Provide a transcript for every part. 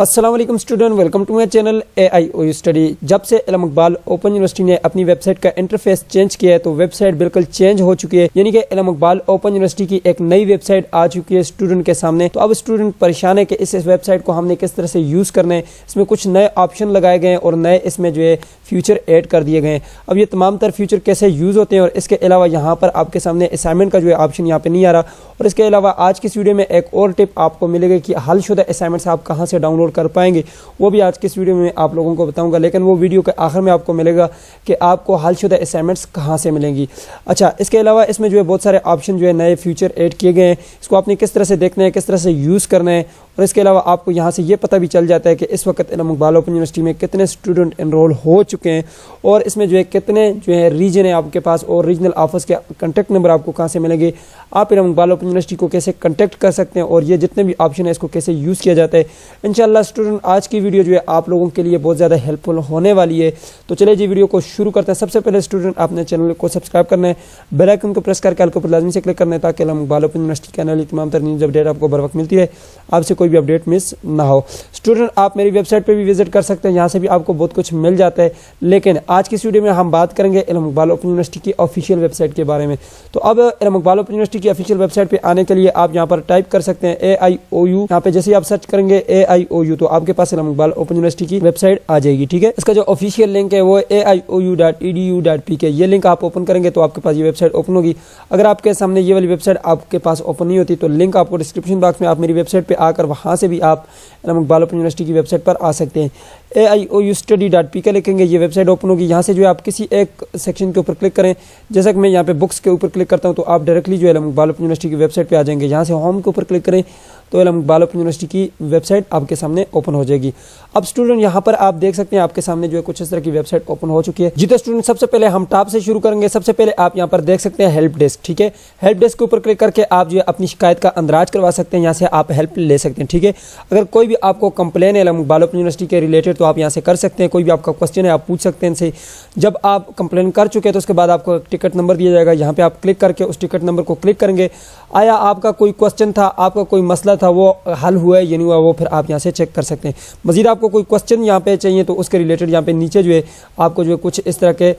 अस्सलाम वालेकुम student, welcome to my channel AIOU study. जब से इल्म इकबाल ओपन यूनिवर्सिटी ने अपनी वेबसाइट का इंटरफेस चेंज किया है तो वेबसाइट बिल्कुल चेंज हो चुकी है, यानी कि इल्म इकबाल ओपन यूनिवर्सिटी की एक नई वेबसाइट आ चुकी है स्टूडेंट के सामने। तो अब स्टूडेंट परेशान है कि इस वेबसाइट को हमने किस तरह से यूज़ करना है। इसमें कुछ नए ऑप्शन लगाए गए हैं और नए इसमें जो है फ्यूचर ऐड कर दिए गए हैं। अब ये तमाम तर फ्यूचर कैसे यूज़ होते हैं और इसके अलावा यहाँ पर आपके सामने असाइनमेंट का जो है ऑप्शन यहाँ पे नहीं आ रहा। और इसके अलावा आज की इस वीडियो में एक और टिप आपको मिलेगी कि हलशुदा असाइनमेंट्स आप कहाँ से डाउनलोड कर पाएंगे, वो भी आज की इस वीडियो में आप लोगों को बताऊंगा। लेकिन वो वीडियो के आखिर में आपको मिलेगा कि आपको हलशुदा असाइनमेंट्स कहाँ से मिलेंगी। अच्छा, इसके अलावा इसमें जो है बहुत सारे ऑप्शन जो है नए फ्यूचर ऐड किए गए हैं। इसको आपने किस तरह से देखना है, किस तरह से यूज़ करना है। और इसके अलावा आपको यहाँ से ये पता भी चल जाता है कि इस वक्त इल्म इकबाल ओपन यूनिवर्सिटी में कितने स्टूडेंट एनरोल हो चुके हैं और इसमें जो है कितने जो है रीजन है आपके पास और रीजनल ऑफिस के कॉन्टैक्ट नंबर आपको कहाँ से मिलेंगे, आप इल्म इकबाल ओपन यूनिवर्सिटी को कैसे कॉन्टैक्ट कर सकते हैं और ये जितने भी ऑप्शन है इसको कैसे यूज़ किया जाता है। इंशाल्लाह स्टूडेंट आज की वीडियो जो है आप लोगों के लिए बहुत ज़्यादा हेल्पफुल होने वाली है। तो चलिए जी वीडियो को शुरू करते हैं। सबसे पहले स्टूडेंट आपने चैनल को सब्सक्राइब करना है, बेल आइकन को प्रेस करके ऑल के ऊपर लाजमी से क्लिक करना है ताकि इल्म इकबाल ओपन यूनिवर्सिटी के आने तमाम तर न्यूज़ अपडेट आपको बर वक्त मिलती है, आपसे कोई भी अपडेट मिस ना हो। स्टूडेंट आप मेरी वेबसाइट पे भी विजिट कर सकते हैं, यहाँ से भी आपको बहुत कुछ मिल जाता है। लेकिन आज की इस वीडियो में हम बात करेंगे इल्म इकबाल ओपन यूनिवर्सिटी की ऑफिशियल वेबसाइट के बारे में। तो अब इल्म इकबाल ओपन यूनिवर्सिटी की ऑफिशियल वेबसाइट पे आने के लिए आप यहाँ पर टाइप कर सकते हैं AIOU। यहाँ पे जैसे ही आप सर्च करेंगे AIOU तो आपके पास इल्म इकबाल ओपन यूनिवर्सिटी की वेबसाइट आ जाएगी। ठीक है, इसका जो ऑफिशियल लिंक है वो aiou.edu.pk, ये लिंक आप ओपन करेंगे तो आपके पास ये वेबसाइट ओपन होगी। अगर आपके सामने ये वाली वेबसाइट आपके पास ओपन नहीं होती तो लिंक आपको डिस्क्रिप्शन बॉक्स में, आप मेरी वेबसाइट पे आकर वहाँ से भी आप इल्म इकबाल ओपन यूनिवर्सिटी की वेबसाइट पर आ सकते हैं। AIOUstudy.pk लिखेंगे, ये वेबसाइट ओपन होगी। यहाँ से जो है आप किसी एक सेक्शन के ऊपर क्लिक करें, जैसा कि मैं यहाँ पे बुक्स के ऊपर क्लिक करता हूँ तो आप डायरेक्टली जो है इल्म इकबाल ओपन यूनिवर्सिटी की वेबसाइट पे आ जाएंगे। यहाँ से होम के ऊपर क्लिक करें तो इल्म इकबाल ओपन यूनिवर्सिटी की वेबसाइट आपके सामने ओपन हो जाएगी। अब स्टूडेंट यहाँ पर आप देख सकते हैं आपके सामने जो है कुछ इस तरह की वेबसाइट ओपन हो चुकी है। जी तो स्टूडेंट सबसे पहले हम टॉप से शुरू करेंगे। सबसे पहले आप यहाँ पर देख सकते हैं हेल्प डेस्क। ठीक है, हेल्प डेस्क के ऊपर क्लिक करके आप जो है अपनी शिकायत का अंदराज करवा सकते हैं, यहाँ से आप हेल्प ले सकते हैं। ठीक है, अगर कोई भी आपको कंप्लेन है इल्म इकबाल ओपन यूनिवर्सिटी के रिलेटेड तो आप यहाँ से कर सकते हैं। कोई भी आपका क्वेश्चन है आप पूछ सकते हैं इनसे। जब आप कंप्लेन कर चुके हैं तो उसके बाद आपको एक टिकट नंबर दिया जाएगा, यहाँ पे आप क्लिक करके उस टिकट नंबर को क्लिक करेंगे। आया आपका कोई क्वेश्चन था, आपका कोई मसला था, वो हल हुआ है या नहीं हुआ, वो फिर आप यहाँ से चेक कर सकते हैं। मजीद आपको कोई क्वेश्चन यहाँ पे चाहिए तो उसके रिलेटेड यहाँ पे नीचे जो है आपको जो है कुछ इस तरह के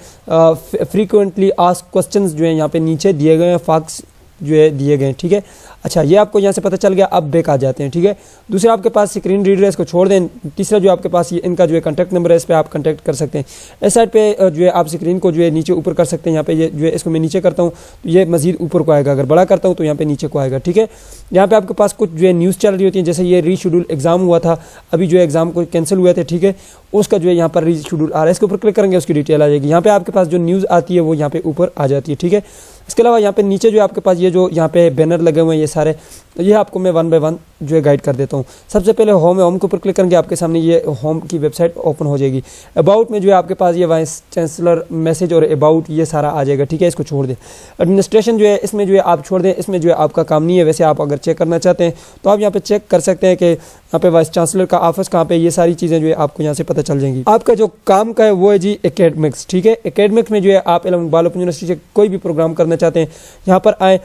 फ्रीक्वेंटली आस्क्ड क्वेश्चंस जो है यहाँ पे नीचे दिए गए हैं, फैक्ट्स जो है दिए गए हैं। ठीक है, अच्छा ये आपको यहाँ से पता चल गया। अब बैक आ जाते हैं। ठीक है, दूसरा आपके पास स्क्रीन रीडर है, इसको छोड़ दें। तीसरा जो आपके पास ये इनका जो है कॉन्टैक्ट नंबर है, इस पर आप कॉन्टैक्ट कर सकते हैं। इस साइड पे जो है आप स्क्रीन को जो है नीचे ऊपर कर सकते हैं। यहाँ पे ये जो है इसको मैं नीचे करता हूँ तो ये मजीद ऊपर को आएगा, अगर बड़ा करता हूँ तो यहाँ पे नीचे को आएगा। ठीक है, यहाँ पे आपके पास कुछ जो है न्यूज़ चल रही होती है, जैसे ये रीशेड्यूल एग्जाम हुआ था, अभी जो है एग्जाम को कैंसिल हुए थे। ठीक है, उसका जो है यहाँ पर रीशेड्यूल आ रहा है, इसके ऊपर क्लिक करेंगे उसकी डिटेल आ जाएगी। यहाँ पे आपके पास जो न्यूज़ आती है वो यहाँ पे ऊपर आ जाती है। ठीक है, इसके अलावा यहाँ पे नीचे जो आपके पास ये जो यहाँ पे बैनर लगे हुए हैं ये सारे, ये आपको मैं 1 बाय 1 जो है गाइड कर देता हूँ। सबसे पहले होम है, होम के ऊपर क्लिक करेंगे आपके सामने ये होम की वेबसाइट ओपन हो जाएगी। अबाउट में जो है आपके पास ये वाइस चांसलर मैसेज और अबाउट ये सारा आ जाएगा। ठीक है, इसको छोड़ दें। एडमिनिस्ट्रेशन जो है इसमें जो है आप छोड़ दें, इसमें जो है आपका काम नहीं है। वैसे आप अगर चेक करना चाहते हैं तो आप यहाँ पे चेक कर सकते हैं कि यहाँ पे वाइस चांसलर का ऑफिस कहाँ पे, ये सारी चीज़ें जो है आपको यहाँ से पता चल जाएंगी। आपका जो काम का है वो है जी एकेडमिक्स। ठीक है, एकेडमिक्स में जो है आप इल्म इकबाल ओपन यूनिवर्सिटी से कोई भी प्रोग्राम करना चाहते हैं यहाँ पर आए।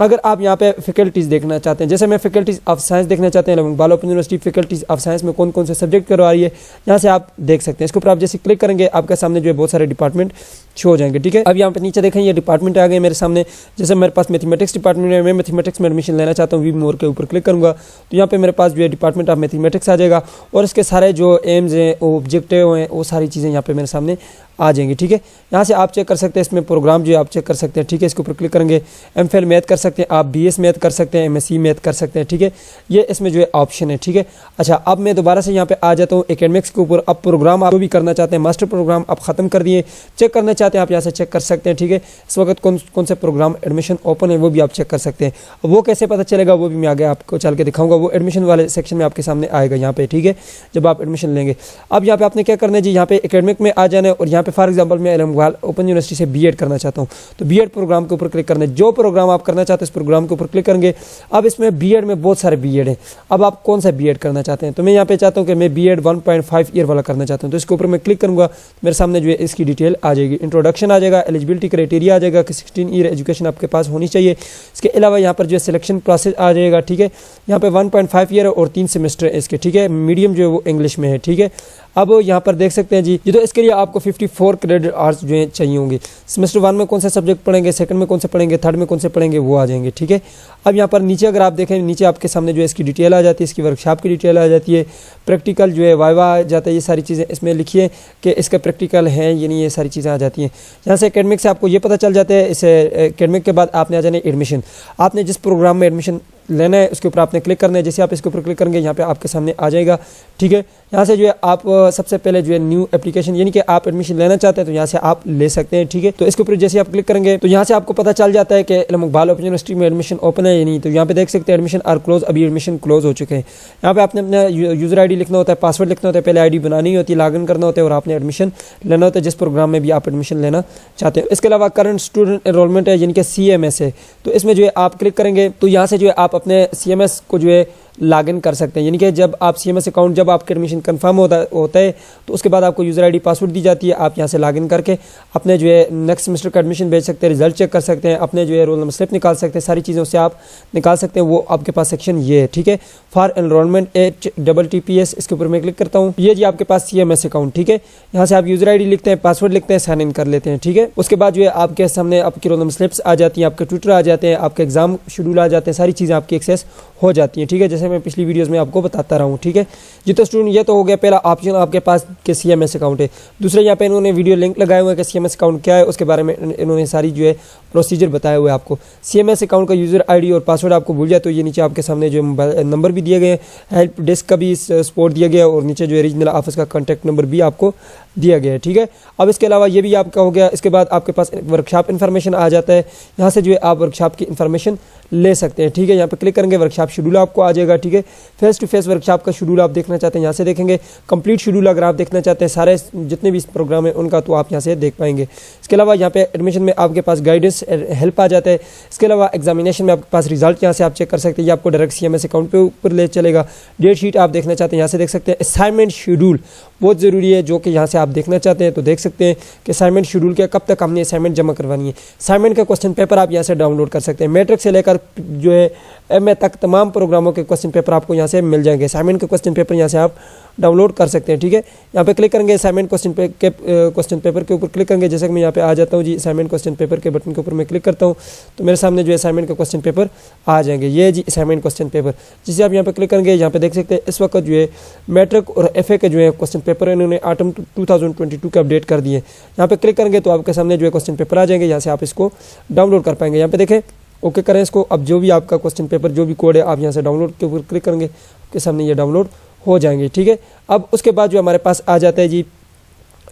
अगर आप यहाँ पे फैकल्टीज़ देखना चाहते हैं, जैसे मैं फैकल्टीज़ ऑफ साइंस देखना चाहते हैं, इल्म Iqbal open university faculties of science में कौन कौन से सब्जेक्ट करवा रही है, यहाँ से आप देख सकते हैं। इसके ऊपर आप जैसे क्लिक करेंगे आपके सामने जो है बहुत सारे डिपार्टमेंट शो हो जाएंगे। ठीक है, अब यहाँ पे नीचे देखें ये डिपार्टमेंट आ गए मेरे सामने। जैसे मेरे पास मैथमेटिक्स डिपार्टमेंट है, मैं मैथमेटिक्स में एडमिशन लेना चाहता हूँ, वी मोर के ऊपर क्लिक करूँगा तो यहाँ पे मेरे पास जो है डिपार्टमेंट ऑफ मैथमेटिक्स आ जाएगा और इसके सारे जो एम्स हैं, ऑब्जेक्टिव हैं, वो सारी चीज़ें यहाँ पे मेरे सामने आ जाएंगी। ठीक है, यहाँ से आप चेक कर सकते हैं, इसमें प्रोग्राम जो है आप चेक कर सकते हैं। ठीक है, इसके ऊपर क्लिक करेंगे। MPhil मैथ कर सकते हैं आप, BS मैथ कर सकते हैं, MSc मैथ कर सकते हैं। ठीक है, ये इसमें जो है ऑप्शन है। ठीक है, अच्छा अब मैं दोबारा से यहाँ पे आ जाता हूँ एकेडमिक्स के ऊपर। अब प्रोग्राम आप जो भी करना चाहते हैं, मास्टर प्रोग्राम आप ख़त्म कर दिए, चेक करना चाहते हैं आप यहाँ से चेक कर सकते हैं। ठीक है, इस वक्त कौन कौन से प्रोग्राम एडमिशन ओपन है वो भी आप चेक कर सकते हैं। वो कैसे पता चलेगा वो भी मैं आगे आपको चल के दिखाऊंगा, वो एडमिशन वाले सेक्शन में आपके सामने आएगा यहाँ पे। ठीक है, जब आप एडमिशन लेंगे। अब यहाँ पे आपने क्या करना है जी, यहाँ पे एकेडमिक में आ जाना है और यहाँ यहाँ पे फॉर एग्जांपल मैं इल्म इकबाल ओपन यूनिवर्सिटी से बीएड करना चाहता हूँ, तो बीएड प्रोग्राम के ऊपर क्लिक करना है। जो प्रोग्राम आप करना चाहते हैं इस प्रोग्राम के ऊपर क्लिक करेंगे। अब इसमें बीएड में बहुत सारे बीएड हैं, अब आप कौन सा बीएड करना चाहते हैं, तो मैं यहाँ पे चाहता हूँ कि मैं बीएड 1.5 ईयर वाला करना चाहता हूँ। तो इसके ऊपर मैं क्लिक करूँगा, मेरे सामने जो है इसकी डिटेल आ जाएगी, इंट्रोडक्शन आ जाएगा, एलिजिबिलिटी क्राइटेरिया आ जाएगा कि 16 ईयर एजुकेशन आपके पास होनी चाहिए। इसके अलावा यहाँ पर जो है सिलेक्शन प्रोसेस आ जाएगा, ठीक है। यहाँ पे 1.5 ईयर और 3 सेमेस्टर है इसके, ठीक है। मीडियम जो है वो इंग्लिश में है, ठीक है। अब यहाँ पर देख सकते हैं जी, ये तो इसके लिए आपको 54 क्रेडिट आवर्स जो है चाहिए होंगे। सेमेस्टर 1 में कौन से सब्जेक्ट पढ़ेंगे, सेकंड में कौन से पढ़ेंगे, थर्ड में कौन से पढ़ेंगे, वो आ जाएंगे, ठीक है। अब यहाँ पर नीचे अगर आप देखें, नीचे आपके सामने जो है इसकी डिटेल आ जाती है, इसकी वर्कशॉप की डिटेल आ जाती है, प्रैक्टिकल जो है वाइवा आ जाता है, ये सारी चीज़ें इसमें लिखिए कि इसका प्रैक्टिकल है यानी ये सारी चीज़ें आ जाती हैं। यहाँ से एकेडमिक से आपको ये पता चल जाता है। इस एकेडमिक के बाद आपने आ जाना है एडमिशन, आपने जिस प्रोग्राम में एडमिशन लेना है उसके ऊपर आपने क्लिक करना है। जैसे आप इसके ऊपर क्लिक करेंगे यहाँ पे आपके सामने आ जाएगा, ठीक है। यहाँ से जो है आप सबसे पहले जो है न्यू एप्लीकेशन यानी कि आप एडमिशन लेना चाहते हैं तो यहाँ से आप ले सकते हैं, ठीक है। तो इसके ऊपर जैसे आप क्लिक करेंगे तो यहाँ से आपको पता चल जाता है कि इल्म इकबाल ओपन यूनिवर्सिटी में एडमिशन ओपन है या नहीं। तो यहाँ पे देख सकते हैं एडमिशन आर क्लोज, अभी एडमिशन क्लोज हो चुके हैं। यहाँ पे आपने अपना यूजर आईडी लिखना होता है, पासवर्ड लिखना होता है, पहले आईडी बनानी होती है, लॉगिन करना होता है और आपने एडमिशन लेना होता है जिस प्रोग्राम में भी आप एडमिशन लेना चाहते हैं। इसके अलावा करंट स्टूडेंट एनरोलमेंट है यानी कि CMS है, तो इसमें जो है आप क्लिक करेंगे तो यहाँ से जो है आप अपने CMS को जो है लॉगिन कर सकते हैं। यानी कि जब आप CMS अकाउंट जब आपका एडमिशन कंफर्म होता है तो उसके बाद आपको यूज़र आईडी पासवर्ड दी जाती है। आप यहाँ से लॉगिन करके अपने जो है नेक्स्ट सेमेस्टर का एडमिशन भेज सकते हैं, रिजल्ट चेक कर सकते हैं, अपने जो है रोल नंबर स्लिप निकाल सकते हैं, सारी चीज़ों से आप निकाल सकते हैं। वो आपके पास सेक्शन ये है, ठीक है, फॉर एनरोलमेंट HTTPS। इसके ऊपर मैं क्लिक करता हूँ, ये जी आपके पास CMS अकाउंट, ठीक है। यहाँ से आप यूज़र आईडी लिखते हैं, पासवर्ड लिखते हैं, साइन इन कर लेते हैं, ठीक है। उसके बाद जो है आपके सामने आपकी रोल नंबर स्लिप्स आ जाती हैं, आपके ट्विटर आ जाते हैं, आपके एग्जाम शेड्यूल आ जाते हैं, सारी चीज़ें आपकी एक्सेस हो जाती हैं, ठीक है, जैसे मैं पिछली वीडियोज़ में आपको बताता रहा हूँ, ठीक है जी। तो स्टूडेंट ये तो हो गया पहला ऑप्शन आपके पास के CMS अकाउंट है। दूसरा यहाँ पे इन्होंने वीडियो लिंक लगाए हुए हैं कि CMS अकाउंट क्या है, उसके बारे में इन्होंने सारी जो है प्रोसीजर बताए हुए आपको। CMS अकाउंट का यूज़र आईडी और पासवर्ड आपको भूल जाए तो ये नीचे आपके सामने जो नंबर भी दिए गए हैं, हेल्प डेस्क का भी सपोर्ट दिया गया है और नीचे जो है रीजनल ऑफिस का कॉन्टैक्ट नंबर भी आपको दिया गया है, ठीक है। अब इसके अलावा ये भी आपका हो गया। इसके बाद आपके पास वर्कशॉप इन्फॉर्मेशन आ जाता है, यहाँ से जो है आप वर्कशॉप की इन्फॉर्मेशन ले सकते हैं, ठीक है। यहाँ पे क्लिक करेंगे, वर्कशॉप शेड्यूल आपको आ जाएगा, ठीक है। फेस टू फेस वर्कशॉप का शेड्यूल आप देखना चाहते हैं यहाँ से देखेंगे, कंप्लीट शेड्यूल अगर आप देखना चाहते हैं सारे जितने भी प्रोग्राम है उनका तो आप यहाँ से देख पाएंगे। इसके अलावा यहाँ पे एडमिशन में आपके पास गाइडेंस हेल्प आ जाता है। इसके अलावा एग्जामिनेशन में आपके पास रिजल्ट यहाँ से आप चेक कर सकते हैं, ये आपको डायरेक्ट CMS अकाउंट पे ऊपर ले चलेगा। डेट शीट आप देखना चाहते हैं यहाँ से देख सकते हैं। असाइनमेंट शेड्यूल बहुत ज़रूरी है जो कि यहाँ से आप देखना चाहते हैं तो देख सकते हैं कि असाइनमेंट शेड्यूल क्या, कब तक हमने असाइनमेंट जमा करवानी है। असाइनमेंट का क्वेश्चन पेपर आप यहाँ से डाउनलोड कर सकते हैं, मैट्रिक से लेकर जो है MA तक तमाम प्रोग्रामों के क्वेश्चन पेपर आपको यहाँ से मिल जाएंगे। असाइनमेंट के क्वेश्चन पेपर यहाँ से आप डाउनलोड कर सकते हैं, ठीक है। यहाँ पे क्लिक करेंगे, असाइनमेंट क्वेश्चन पेपर के ऊपर क्लिक करेंगे। जैसे कि मैं यहाँ पे आ जाता हूँ जी, असाइनमेंट क्वेश्चन पेपर के बटन के ऊपर मैं क्लिक करता हूँ तो मेरे सामने जो है असाइनमेंट का क्वेश्चन पेपर आ जाएंगे। ये जी असाइनमेंट क्वेश्चन पेपर, जिसे आप यहाँ पे क्लिक करेंगे, यहाँ पे देख सकते हैं इस वक्त जो है मैट्रिक और FA के जो है क्वेश्चन पेपर इन्होंने ऑटम 2022 के अपडेट कर दिए। यहाँ पे क्लिक करेंगे तो आपके सामने जो है क्वेश्चन पेपर आ जाएंगे, यहाँ से आप इसको डाउनलोड कर पाएंगे। यहाँ पे देखें, ओके करें इसको। अब जो भी आपका क्वेश्चन पेपर जो भी कोड है आप यहाँ से डाउनलोड के ऊपर क्लिक करेंगे, आपके सामने ये डाउनलोड हो जाएंगे, ठीक है। अब उसके बाद जो हमारे पास आ जाता है जी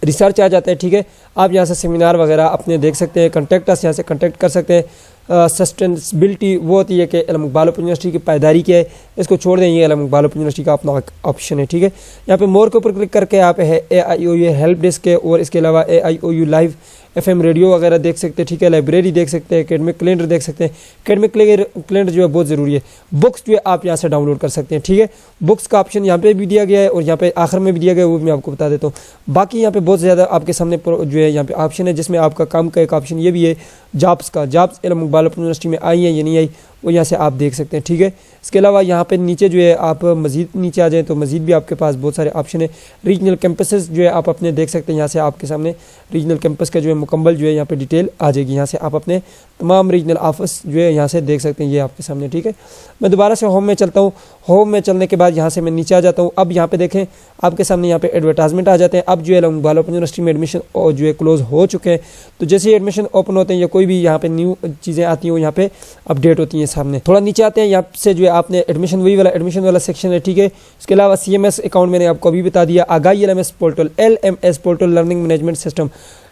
रिसर्च आ जाता है, ठीक है। आप यहाँ से सेमिनार वगैरह अपने देख सकते हैं, कॉन्टैक्ट अस यहाँ से कॉन्टैक्ट कर सकते हैं। सस्टेनेबिलिटी वो होती है कि इल्म इकबाल ओपन यूनिवर्सिटी की पायदारी क्या है, इसको छोड़ दें, ये इल्म इकबाल ओपन यूनिवर्सिटी का अपना ऑप्शन है, ठीक है। यहाँ पे मोर के ऊपर क्लिक करके आप है AIOU हेल्प डेस्क है और इसके अलावा AIOU लाइव FM रेडियो वगैरह देख सकते हैं, ठीक है। लाइब्रेरी देख सकते हैं, एकेडमिक कैलेंडर देख सकते हैं। एकेडमिक कैलेंडर जो है बहुत ज़रूरी है। बुक्स जो है आप यहाँ से डाउनलोड कर सकते हैं, ठीक है। बुक्स का ऑप्शन यहाँ पे भी दिया गया है और यहाँ पे आखिर में भी दिया गया है, वो मैं आपको बता देता हूँ। बाकी यहाँ पे बहुत ज़्यादा आपके सामने जो है यहाँ पे ऑप्शन है, जिसमें आपका काम का एक ऑप्शन ये भी है जॉब्स का। जॉब्स इल्म इकबाल ओपन यूनिवर्सिटी में आई है या नहीं आई वो यहाँ से आप देख सकते हैं, ठीक है। इसके अलावा यहाँ पे नीचे जो है आप मज़ीद नीचे आ जाएँ तो मज़ीद भी आपके पास बहुत सारे ऑप्शन है। रीजनल कैंपसेस जो है आप अपने देख सकते हैं, यहाँ से आपके सामने रीजनल कैंपस का जो है मुकम्मल जो है यहाँ पे डिटेल आ जाएगी। यहाँ से आप अपने तमाम रीजनल ऑफिस जो है यहाँ से देख सकते हैं, ये आपके सामने, ठीक है। मैं दोबारा से होम में चलता हूँ। होम में चलने के बाद यहाँ से मैं नीचे आ जाता हूँ। अब यहाँ पे देखें आपके सामने यहाँ पे एडवर्टाइजमेंट आ जाते हैं। अब जो है इल्म इकबाल ओपन यूनिवर्सिटी में एडमिशन जो है क्लोज हो चुके हैं, तो जैसे ही एडमिशन ओपन होते हैं या कोई भी यहाँ पे न्यू चीज़ें आती हैं वो यहाँ पे अपडेट होती हैं सामने। थोड़ा नीचे आते हैं, यहाँ से जो है आपने एडमिशन वही वाला एडमिशन वाला सेक्शन है, ठीक है। इसके अलावा CMS अकाउंट मैंने आपको अभी बता दिया। आगाही LMS portal learning management system,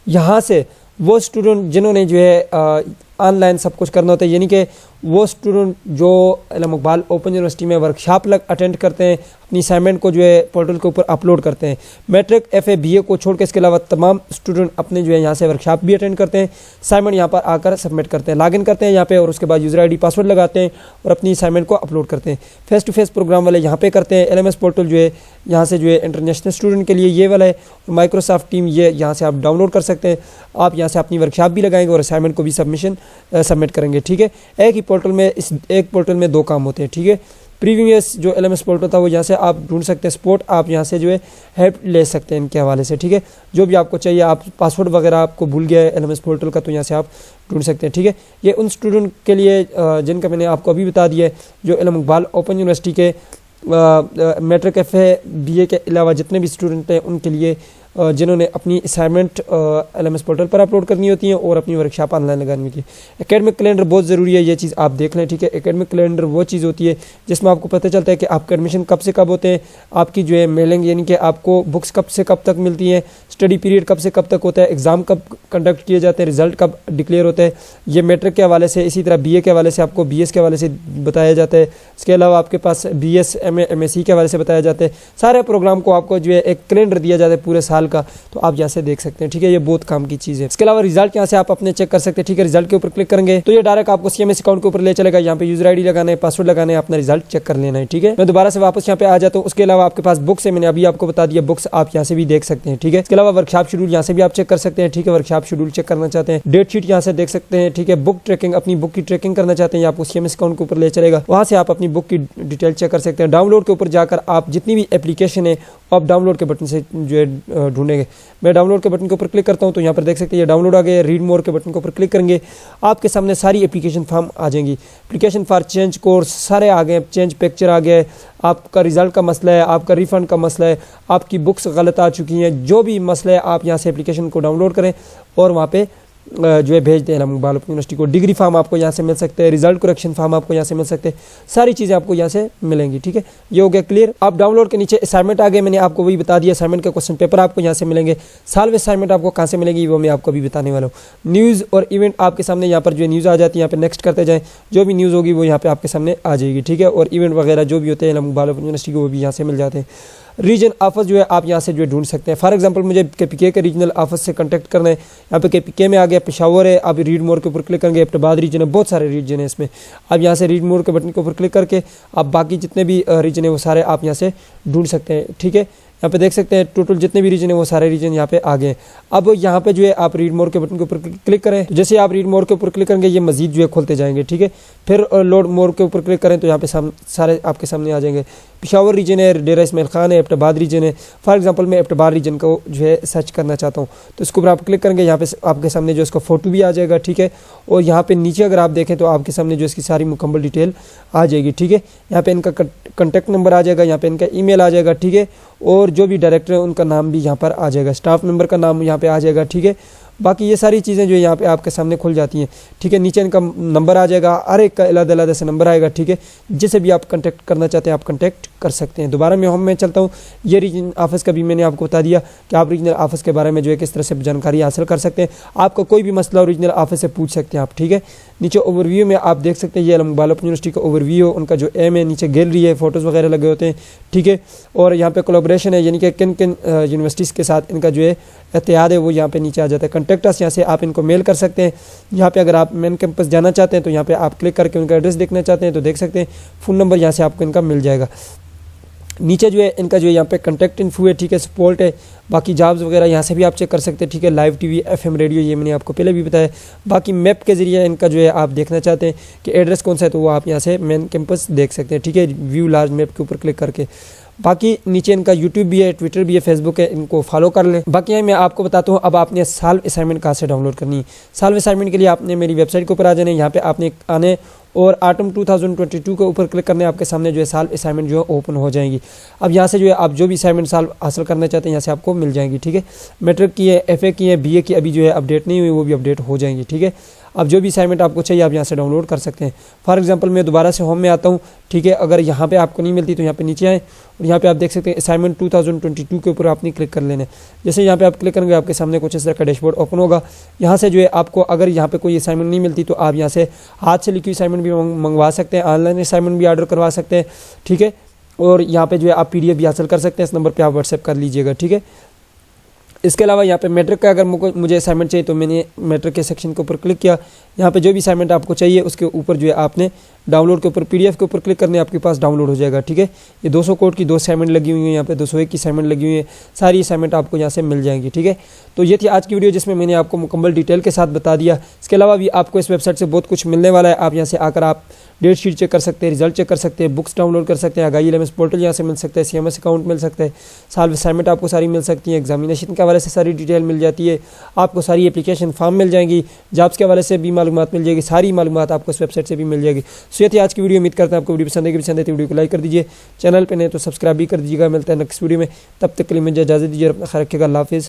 यहाँ से वो स्टूडेंट जिन्होंने जो है ऑनलाइन सब कुछ करना होता है, यानी कि वो स्टूडेंट जो इल्म इकबाल ओपन यूनिवर्सिटी में वर्कशॉप अटेंड करते हैं, अपनी असाइनमेंट को जो है पोर्टल के ऊपर अपलोड करते हैं। मैट्रिक, FA, BA को छोड़ के इसके अलावा तमाम स्टूडेंट अपने जो है यहाँ से वर्कशॉप भी अटेंड करते हैं, असाइनमेंट यहाँ पर आकर सबमिट करते हैं, लॉगिन करते हैं यहाँ पे और उसके बाद यूज़र ID पासवर्ड लगाते हैं और अपनी असाइनमेंट को अपलोड करते हैं। फेस टू फेस प्रोग्राम वाले यहाँ पे करते हैं। LMS पोर्टल जो है यहाँ से जो है इंटरनेशनल स्टूडेंट के लिए ये वाला है। माइक्रोसॉफ्ट टीम ये यहाँ से आप डाउनलोड कर सकते हैं। आप यहाँ से अपनी वर्कशॉप भी लगाएंगे और असाइनमेंट को भी सबमिट करेंगे, ठीक है। एक ही पोर्टल में, इस एक पोर्टल में 2 काम होते हैं, ठीक है। प्रीवियस जो LMS पोर्टल था वो यहाँ से आप ढूंढ सकते हैं, सपोर्ट आप यहाँ से जो है हेल्प ले सकते हैं इनके हवाले से, ठीक है। जो भी आपको चाहिए, आप पासवर्ड वगैरह आपको भूल गया है LMS पोर्टल का, तो यहाँ से आप ढूंढ सकते हैं, ठीक है। ये उन स्टूडेंट के लिए जिनका मैंने आपको अभी बता दिया है, जो इल्म इकबाल ओपन यूनिवर्सिटी के मैट्रिक, FA, BA के अलावा जितने भी स्टूडेंट हैं उनके लिए जिन्होंने अपनी असाइनमेंट LMS पोर्टल पर अपलोड करनी होती है और अपनी वर्कशॉप ऑनलाइन लगानी होती है। एकेडमिक कैलेंडर बहुत ज़रूरी है, ये चीज़ आप देख लें, ठीक है। एकेडमिक कैलेंडर वो चीज़ होती है जिसमें आपको पता चलता है कि आपका एडमिशन कब से कब होते हैं, आपकी जो है मेलिंग यानी कि आपको बुक्स कब से कब तक मिलती हैं, स्टडी पीरियड कब से कब तक होता है, एग्ज़ाम कब कंडक्ट किए जाते हैं, रिजल्ट कब डिक्लेयर होता है। ये मैट्रिक के हवाले से, इसी तरह BA के हवाले से आपको BS के हवाले से बताया जाता है। इसके अलावा आपके पास BS, MA, MSc के हवाले से बताया जाता है। सारे प्रोग्राम को आपको जो है एक कैलेंडर दिया जाता है पूरे साल का, तो आप यहाँ से देख सकते हैं, ठीक है। ये बहुत काम की चीज़ है। इसके अलावा रिजल्ट यहाँ से आप अपने चेक कर सकते हैं, ठीक है। रिजल्ट के ऊपर क्लिक करेंगे तो ये डायरेक्ट आपको CMS अकाउंट के ऊपर ले चलेगा। यहाँ पे यूजर ID लगाना है, पासवर्ड लगाना है, अपना रिजल्ट चेक कर लेना है, ठीक है। मैं दोबारा से वापस यहाँ पे आ जाता हूँ। उसके अलावा आपके पास बुक्स है, मैंने अभी आपको बता दिया, बुक्स आप यहाँ से भी देख सकते हैं, ठीक है। इसके अलावा वर्कशॉप शेड्यूल यहाँ से भी आप चेक कर सकते हैं, ठीक है। वर्कशॉप शेड्यूल चेक करना चाहते हैं, डेट शीट यहाँ से देख सकते हैं, ठीक है। बुक ट्रैकिंग, अपनी बुक की ट्रैकिंग करना चाहते हैं, आपको CMS अकाउंट के ऊपर ले चलेगा, वहाँ से आप अपनी बुक की डिटेल चेक कर सकते हैं। डाउनलोड के ऊपर जाकर आप जितनी भी एप्लीकेशन है आप डाउनलोड के बटन से जो है ढूंढेंगे। मैं डाउनलोड के बटन के ऊपर क्लिक करता हूं तो यहाँ पर देख सकते हैं ये डाउनलोड आ गया। रीड मोर के बटन के ऊपर क्लिक करेंगे, आपके सामने सारी एप्लीकेशन फॉर्म आ जाएंगी। एप्लीकेशन फॉर चेंज कोर्स सारे आ गए, चेंज पिक्चर आ गया, आपका रिजल्ट का मसला है, आपका रिफंड का मसला है, आपकी बुक्स गलत आ चुकी हैं, जो भी मसला है आप यहाँ से एप्लीकेशन को डाउनलोड करें और वहाँ पे जो है भेज दें इल्म इकबाल ओपन यूनिवर्सिटी को। डिग्री फॉर्म आपको यहाँ से मिल सकते हैं, रिजल्ट करेक्शन फॉर्म आपको यहाँ से मिल सकते हैं, सारी चीज़ें आपको यहाँ से मिलेंगी, ठीक है। ये हो गया क्लियर। आप डाउनलोड के नीचे असाइनमेंट आ गए, मैंने आपको वही बता दिया। असाइनमेंट के क्वेश्चन पेपर आपको यहाँ से मिलेंगे। साल असाइनमेंट आपको कहाँ से मिलेगी वो मैं आपको अभी बताने वाला हूँ। न्यूज़ और इवेंट आपके सामने यहाँ पर जो है न्यूज़ आ जाती है, यहाँ पे नेक्स्ट करते जाएँ, जो भी न्यूज़ होगी वो यहाँ पे आपके सामने आ जाएगी, ठीक है। और इवेंट वगैरह जो भी होते हैं इल्म इकबाल ओपन यूनिवर्सिटी को वो भी यहाँ से मिल जाते हैं। रीजन ऑफिस जो है आप यहाँ से जो है ढूंढ सकते हैं। फॉर एग्जांपल मुझे KPK के रीजनल ऑफिस से कांटेक्ट करना है, यहाँ पे KPK में आ गया, पेशावर है, आप रीड मोर के ऊपर क्लिक करेंगे, एबटाबाद रीजन है, बहुत सारे रीजन है इसमें। आप यहाँ से रीड मोर के बटन के ऊपर क्लिक करके आप बाकी जितने भी रीजन है वो सारे आप यहाँ से ढूंढ सकते हैं, ठीक है। यहाँ पे देख सकते हैं टोटल जितने भी रीजन है वो सारे रीजन यहाँ पे आ गए। अब यहाँ पे जो है आप रीड मोर के बटन के ऊपर क्लिक करें, तो जैसे आप रीड मोर के ऊपर क्लिक करेंगे ये मजीद जो है खोलते जाएंगे, ठीक है। फिर लोड मोर के ऊपर क्लिक करें तो यहाँ पे सारे आपके सामने आ जाएंगे। पेशावर रीजन है, डेरा इस्माइल खान है, एबटाबाद रीजन है। फॉर एग्जांपल मैं एबटाबाद रीजन को जो है सर्च करना चाहता हूँ तो इसके ऊपर आप क्लिक करेंगे, यहाँ पे आपके सामने जो इसका फोटो भी आ जाएगा, ठीक है। और यहाँ पे नीचे अगर आप देखें तो आपके सामने जो इसकी सारी मुकम्मल डिटेल आ जाएगी, ठीक है। यहाँ पे इनका कॉन्टैक्ट नंबर आ जाएगा, यहाँ पे इनका ईमेल आ जाएगा, ठीक है। और जो भी डायरेक्टर है उनका नाम भी यहाँ पर आ जाएगा, स्टाफ मेंबर का नाम यहाँ पे आ जाएगा, ठीक है। बाकी ये सारी चीज़ें जो यहाँ पे आपके सामने खुल जाती हैं, ठीक है। नीचे इनका नंबर आ जाएगा, हर एक का अलग-अलग से नंबर आएगा, ठीक है। जिसे भी आप कांटेक्ट करना चाहते हैं आप कांटेक्ट कर सकते हैं। दोबारा मैं होम में चलता हूँ। ये रीजन ऑफिस का भी मैंने आपको बता दिया कि आप रीजनल ऑफिस के बारे में जो है किस तरह से जानकारी हासिल कर सकते हैं। आपका कोई भी मसला रीजनल ऑफिस से पूछ सकते हैं आप, ठीक है। नीचे ओवरव्यू में आप देख सकते हैं ये इल्म इकबाल ओपन यूनिवर्सिटी का ओवरव्यू, उनका जो एम है, नीचे गैलरी है, फोटोज़ वगैरह लगे होते हैं, ठीक है। और यहाँ पे कोलैबोरेशन है, यानी कि किन किन यूनिवर्सिटीज़ के साथ इनका जो है इत्तेहाद है वो यहाँ पे नीचे आ जाता है। कॉन्टैक्ट यहाँ से आप इनको मेल कर सकते हैं। यहाँ पे अगर आप मेन कैंपस जाना चाहते हैं तो यहाँ पे आप क्लिक करके उनका एड्रेस देखना चाहते हैं तो देख सकते हैं। फ़ोन नंबर यहाँ से आपको इनका मिल जाएगा। नीचे जो है इनका जो है यहाँ पे कॉन्टैक्ट इन्फो है, ठीक है, सपोर्ट है, बाकी जॉब्स वगैरह यहाँ से भी आप चेक कर सकते हैं, ठीक है। लाइव टीवी, FM रेडियो, ये मैंने आपको पहले भी बताया। बाकी मैप के ज़रिए इनका जो है आप देखना चाहते हैं कि एड्रेस कौन सा है तो वो आप यहाँ से मेन कैंपस देख सकते हैं, ठीक है, व्यू लार्ज मैप के ऊपर क्लिक करके। बाकी नीचे इनका यूट्यूब भी है, ट्विटर भी है, फेसबुक है, इनको फॉलो कर लें। बाकी मैं आपको बताता हूँ अब आपने साल असाइनमेंट कहाँ से डाउनलोड करनी है। साल असाइनमेंट के लिए आपने मेरी वेबसाइट के ऊपर आ जाना है, यहाँ पे आपने आने और ऑटम 2022 के ऊपर क्लिक करने आपके सामने जो है साल असाइनमेंट जो है ओपन हो जाएंगी। अब यहाँ से जो है आप जो भी असाइनमेंट साल हासिल करना चाहते हैं यहाँ से आपको मिल जाएंगी, ठीक है। मैट्रिक की है, FA की है, BA की अभी जो है अपडेट नहीं हुई, वो भी अपडेट हो जाएंगी, ठीक है। अब जो भी असाइनमेंट आपको चाहिए आप यहाँ से डाउनलोड कर सकते हैं। फॉर एग्जांपल मैं दोबारा से होम में आता हूँ, ठीक है। अगर यहाँ पे आपको नहीं मिलती तो यहाँ पे नीचे आए और यहाँ पे आप देख सकते हैं असाइनमेंट 2022 के ऊपर आपने क्लिक कर लेना है। जैसे यहाँ पे आप क्लिक करेंगे आपके सामने कुछ इस तरह का डैशबोर्ड ओपन होगा। यहाँ से जो है आपको अगर यहाँ पे कोई असाइनमेंट नहीं मिलती तो आप यहाँ से हाथ से लिखी असाइनमेंट भी मंगवा सकते हैं, ऑनलाइन असाइनमेंट भी ऑर्डर करवा सकते हैं, ठीक है। और यहाँ पे जो है आप PDF भी हासिल कर सकते हैं। इस नंबर पे आप व्हाट्सएप कर लीजिएगा, ठीक है। इसके अलावा यहाँ पे मैट्रिक का अगर मुझे असाइनमेंट चाहिए तो मैंने मैट्रिक के सेक्शन के ऊपर क्लिक किया। यहाँ पे जो भी असाइनमेंट आपको चाहिए उसके ऊपर जो है आपने डाउनलोड के ऊपर PDF के ऊपर क्लिक करने आपके पास डाउनलोड हो जाएगा, ठीक है। ये 200 कोड की 2 असाइनमेंट लगी हुई है, यहाँ पे 201 की असाइनमेंट लगी हुई है, सारी असाइनमेंट आपको यहाँ से मिल जाएंगी, ठीक है। तो ये थी आज की वीडियो जिसमें मैंने आपको मुकम्मल डिटेल के साथ बता दिया। इसके अलावा भी आपको इस वेबसाइट से बहुत कुछ मिलने वाला है। आप यहाँ से आकर आप डेट शीट चेक कर सकते हैं, रिजल्ट चेक कर सकते हैं, बुक्स डाउनलोड कर सकते हैं, आगाही LMS पोर्टल यहाँ से मिल सकता है, CMS अकाउंट मिल सकता है, साल असाइनमेंट आपको सारी मिल सकती है, एग्जामिनेशन के हवाले से सारी डिटेल मिल जाती है, आपको सारी एप्लीकेशन फॉर्म मिल जाएंगी, जॉब्स के हवाले से भी मालूमात मिल जाएगी, सारी मालूमात आपको इस वेबसाइट से भी मिल जाएगी। सो ये थी आज की वीडियो। उम्मीद करते हैं आपको वीडियो पसंद आएगी। पसंद है तो वीडियो को लाइक कर दीजिए, चैनल पर नहीं तो सब्सक्राइब भी कर दीजिएगा। मिलता है नेक्स्ट वीडियो में, तब तक के लिए मुझे इजाज़त दीजिए, अपना ख्याल रखिएगा। अल्लाह हाफिज़।